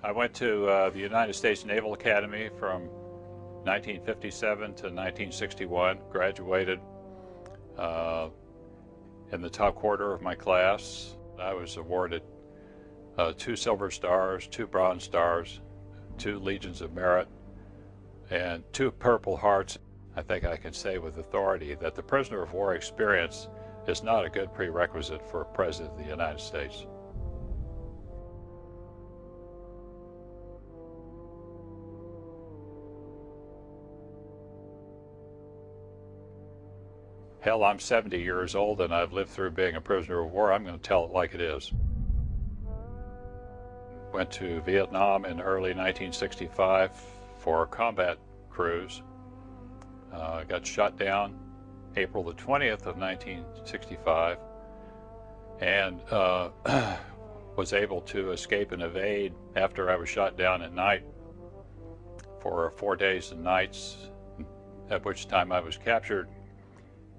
I went to the United States Naval Academy from 1957 to 1961, graduated in the top quarter of my class. I was awarded 2 Silver Stars, 2 Bronze Stars, 2 Legions of Merit, and 2 Purple Hearts. I think I can say with authority that the prisoner of war experience is not a good prerequisite for a President of the United States. Hell, I'm 70 years old and I've lived through being a prisoner of war. I'm going to tell it like it is. Went to Vietnam in early 1965 for a combat cruise. Got shot down April the 20th of 1965 and was able to escape and evade after I was shot down at night for 4 days and nights, at which time I was captured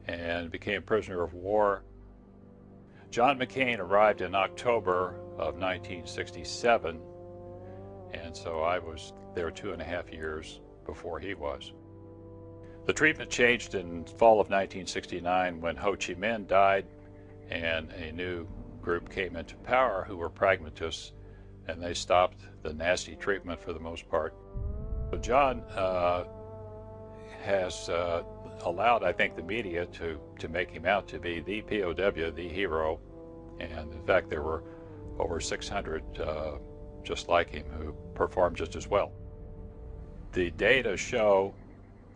and became prisoner of war. John McCain arrived in October of 1967, and so I was there 2.5 years before he was. The treatment changed in fall of 1969 when Ho Chi Minh died and a new group came into power who were pragmatists, and they stopped the nasty treatment for the most part. So John has allowed, I think, the media to make him out to be the POW, the hero, and in fact there were over 600 just like him who performed just as well. The data show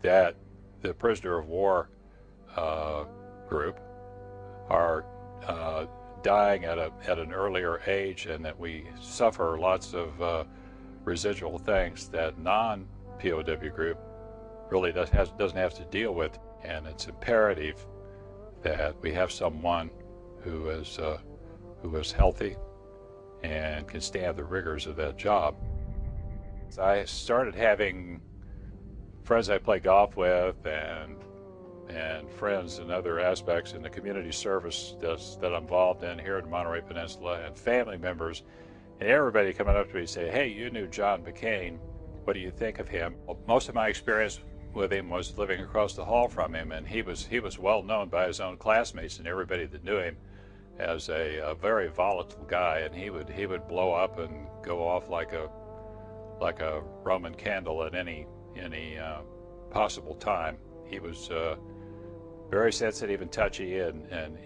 that the prisoner of war group are dying at an earlier age, and that we suffer lots of residual things that non-POW group really doesn't have to deal with, and it's imperative that we have someone who is healthy and can stand the rigors of that job. I started having friends I play golf with and friends in other aspects in the community service that I'm involved in here in the Monterey Peninsula, and family members, and everybody coming up to me and say, "Hey, you knew John McCain. What do you think of him?" Well, most of my experience with him was living across the hall from him, and he was well known by his own classmates and everybody that knew him as a very volatile guy, and he would blow up and go off like a Roman candle at any possible time. He was very sensitive and touchy and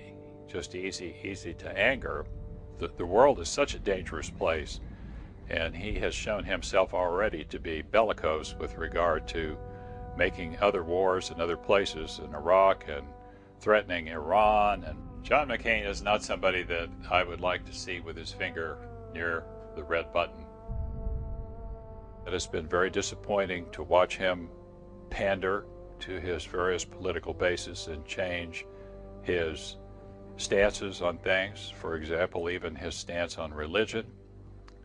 just easy to anger. The world is such a dangerous place, and he has shown himself already to be bellicose with regard to making other wars in other places, in Iraq and threatening Iran. And John McCain is not somebody that I would like to see with his finger near the red button. It has been very disappointing to watch him pander to his various political bases and change his stances on things. For example, even his stance on religion.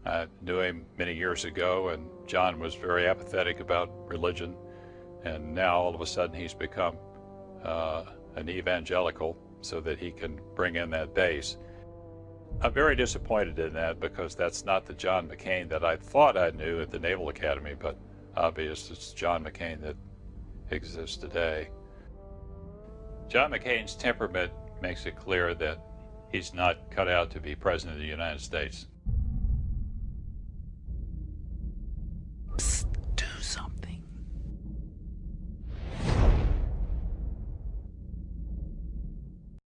I knew him many years ago, and John was very apathetic about religion, and now all of a sudden he's become an evangelical so that he can bring in that base. I'm very disappointed in that, because that's not the John McCain that I thought I knew at the Naval Academy, but obviously it's John McCain that exists today. John McCain's temperament makes it clear that he's not cut out to be President of the United States.